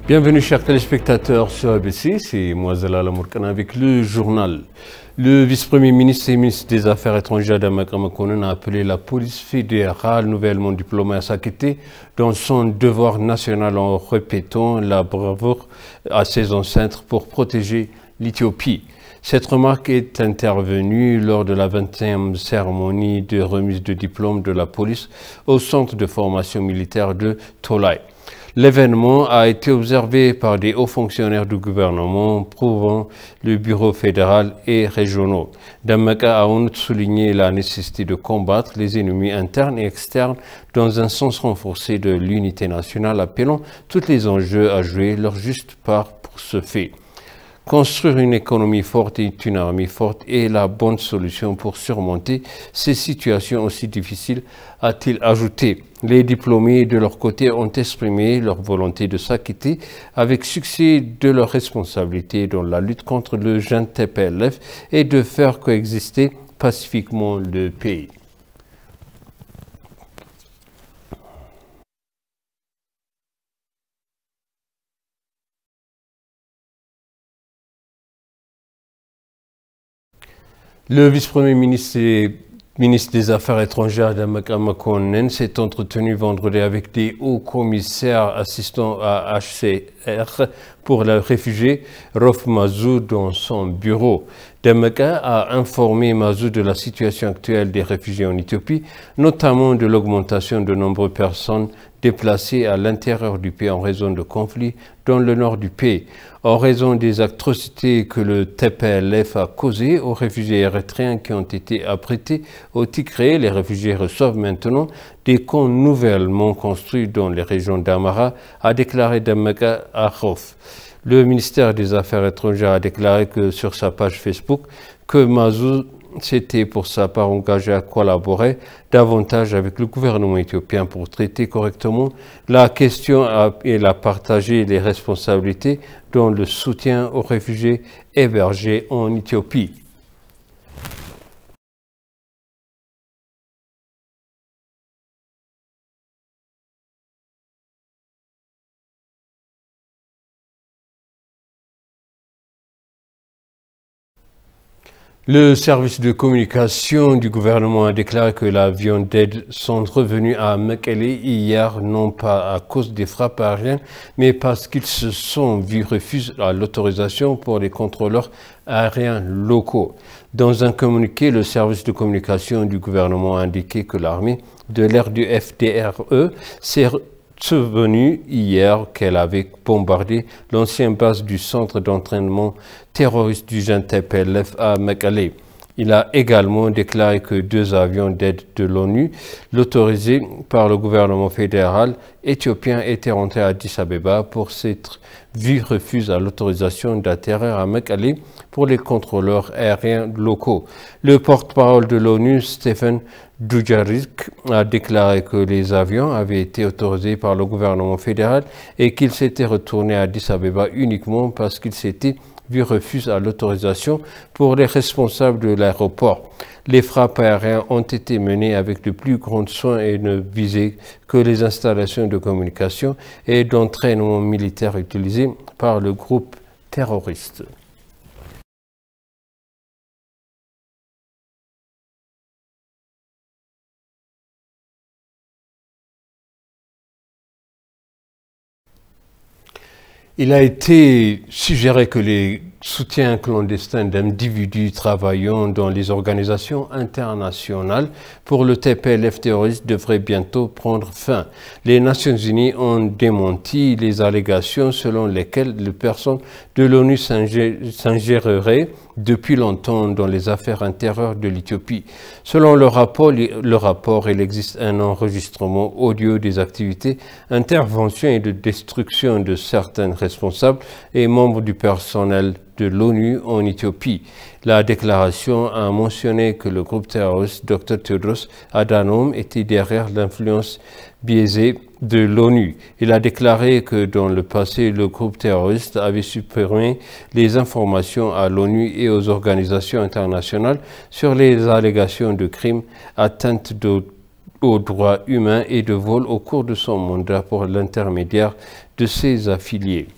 Bienvenue chers téléspectateurs sur ABC, c'est moi Zalala Mourkana avec le journal. Le vice-premier ministre et ministre des Affaires étrangères Damakra Makonnen a appelé la police fédérale nouvellement diplômée à s'acquitter dans son devoir national en répétant la bravoure à ses ancêtres pour protéger l'Éthiopie. Cette remarque est intervenue lors de la 20e cérémonie de remise de diplôme de la police au centre de formation militaire de Tolai. L'événement a été observé par des hauts fonctionnaires du gouvernement prouvant le bureau fédéral et régionaux. Damakra a souligné la nécessité de combattre les ennemis internes et externes dans un sens renforcé de l'unité nationale, appelant tous les enjeux à jouer leur juste part pour ce fait. Construire une économie forte et une armée forte est la bonne solution pour surmonter ces situations aussi difficiles, a-t-il ajouté. Les diplômés, de leur côté, ont exprimé leur volonté de s'acquitter avec succès de leurs responsabilités dans la lutte contre le jeune TPLF et de faire coexister pacifiquement le pays. Le vice-premier ministre et ministre des Affaires étrangères Damakra Makonnen s'est entretenu vendredi avec des hauts commissaires assistants à HCR pour les réfugiés, Rof Mazou, dans son bureau. Damakra a informé Mazou de la situation actuelle des réfugiés en Éthiopie, notamment de l'augmentation de nombreuses personnes déplacées à l'intérieur du pays en raison de conflits dans le nord du pays. En raison des atrocités que le TPLF a causées aux réfugiés érythréens qui ont été abrités au Tigré, les réfugiés reçoivent maintenant des camps nouvellement construits dans les régions d'Amara, a déclaré Damakra Akhof. Le ministère des Affaires étrangères a déclaré que sur sa page Facebook que Mazou s'était pour sa part engagé à collaborer davantage avec le gouvernement éthiopien pour traiter correctement la question et la partager les responsabilités dans le soutien aux réfugiés hébergés en Éthiopie. Le service de communication du gouvernement a déclaré que l'avion d'aide sont revenus à Mekele hier, non pas à cause des frappes aériennes, mais parce qu'ils se sont vus refuser l'autorisation pour les contrôleurs aériens locaux. Dans un communiqué, le service de communication du gouvernement a indiqué que l'armée de l'air du FDRE s'est souvenu hier qu'elle avait bombardé l'ancienne base du centre d'entraînement terroriste du jeune TPLF à Mekele. Il a également déclaré que 2 avions d'aide de l'ONU, autorisés par le gouvernement fédéral éthiopien, étaient rentrés à Addis Abeba pour s'être vus refuser l'autorisation d'atterrir à Mekele pour les contrôleurs aériens locaux. Le porte-parole de l'ONU, Stephen Dujarric, a déclaré que les avions avaient été autorisés par le gouvernement fédéral et qu'ils s'étaient retournés à Addis Abeba uniquement parce qu'ils s'étaient vus refuser l'autorisation pour les responsables de l'aéroport. Les frappes aériennes ont été menées avec le plus grand soin et ne visaient que les installations de communication et d'entraînement militaire utilisées par le groupe terroriste. Il a été suggéré que les soutiens clandestins d'individus travaillant dans les organisations internationales pour le TPLF terroriste devraient bientôt prendre fin. Les Nations Unies ont démenti les allégations selon lesquelles les personnes de l'ONU s'ingéreraient depuis longtemps dans les affaires intérieures de l'Éthiopie. Selon le rapport, il existe un enregistrement audio des activités, interventions et de destruction de certains responsables et membres du personnel de l'ONU en Éthiopie. La déclaration a mentionné que le groupe terroriste Dr Tedros Adhanom était derrière l'influence biaisée de l'ONU. Il a déclaré que dans le passé, le groupe terroriste avait supprimé les informations à l'ONU et aux organisations internationales sur les allégations de crimes, atteintes aux droits humains et de vol au cours de son mandat pour l'intermédiaire de ses affiliés.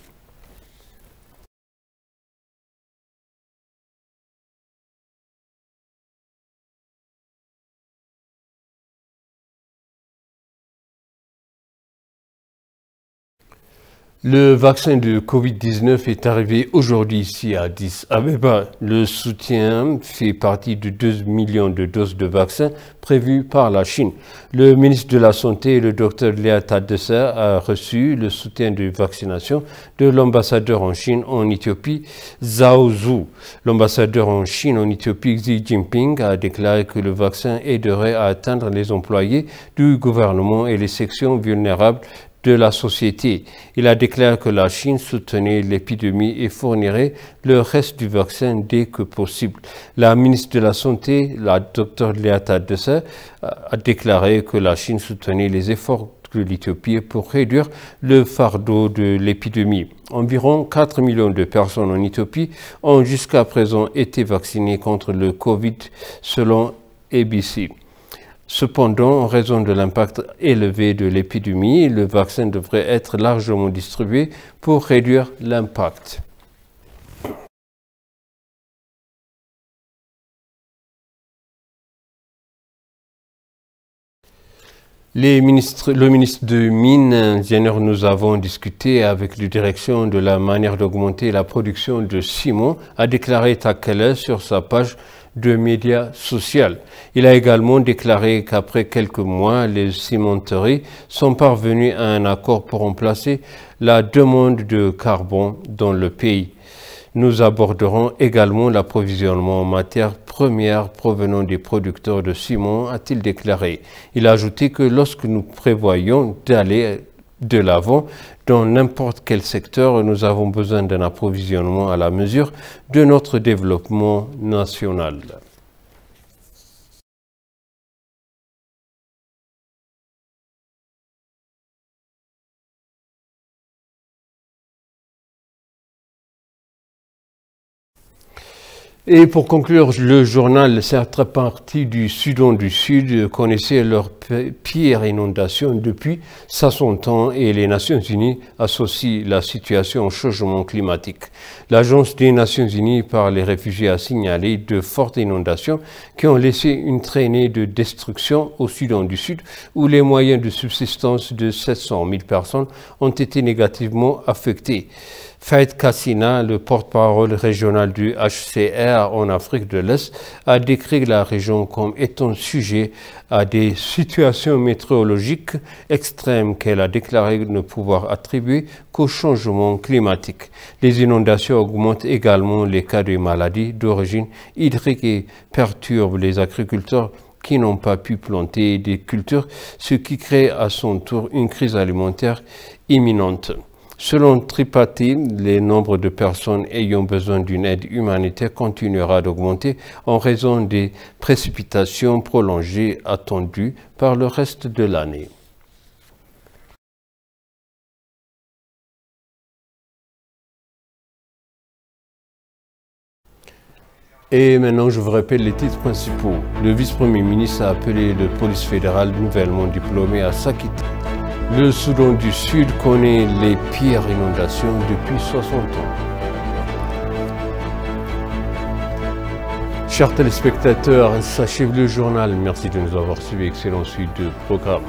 Le vaccin de Covid-19 est arrivé aujourd'hui ici à Addis Abeba. Le soutien fait partie de 2 millions de doses de vaccins prévues par la Chine. Le ministre de la Santé, le Dr Léa Tadesse, a reçu le soutien de vaccination de l'ambassadeur en Chine en Éthiopie, Zhao Zhu. L'ambassadeur en Chine en Éthiopie, Xi Jinping, a déclaré que le vaccin aiderait à atteindre les employés du gouvernement et les sections vulnérables de la société. Il a déclaré que la Chine soutenait l'épidémie et fournirait le reste du vaccin dès que possible. La ministre de la Santé, la Dr Léa Tadesse, a déclaré que la Chine soutenait les efforts de l'Éthiopie pour réduire le fardeau de l'épidémie. Environ 4 millions de personnes en Éthiopie ont jusqu'à présent été vaccinées contre le Covid selon ABC. Cependant, en raison de l'impact élevé de l'épidémie, le vaccin devrait être largement distribué pour réduire l'impact. Le ministre de Mines, ingénieur, nous avons discuté avec la direction de la manière d'augmenter la production de ciment, a déclaré Takele sur sa page de médias sociaux. Il a également déclaré qu'après quelques mois, les cimenteries sont parvenues à un accord pour remplacer la demande de carbone dans le pays. Nous aborderons également l'approvisionnement en matières premières provenant des producteurs de ciment, a-t-il déclaré. Il a ajouté que lorsque nous prévoyons d'aller de l'avant dans n'importe quel secteur, nous avons besoin d'un approvisionnement à la mesure de notre développement national. Et pour conclure, le journal, certaines parties du Soudan du Sud connaissaient leur pire inondation depuis 60 ans et les Nations Unies associent la situation au changement climatique. L'Agence des Nations Unies par les réfugiés a signalé de fortes inondations qui ont laissé une traînée de destruction au Soudan du Sud où les moyens de subsistance de 700 000 personnes ont été négativement affectés. Faïd Kassina, le porte-parole régional du HCR en Afrique de l'Est, a décrit la région comme étant sujet à des situations météorologiques extrêmes qu'elle a déclaré ne pouvoir attribuer qu'au changement climatique. Les inondations augmentent également les cas de maladies d'origine hydrique et perturbent les agriculteurs qui n'ont pas pu planter des cultures, ce qui crée à son tour une crise alimentaire imminente. Selon Tripathi, le nombre de personnes ayant besoin d'une aide humanitaire continuera d'augmenter en raison des précipitations prolongées attendues par le reste de l'année. Et maintenant, je vous rappelle les titres principaux. Le vice-premier ministre a appelé le police fédéral nouvellement diplômé à s'acquitter. Le Soudan du Sud connaît les pires inondations depuis 60 ans. Chers téléspectateurs, s'achève le journal. Merci de nous avoir suivis. Excellente suite de programme.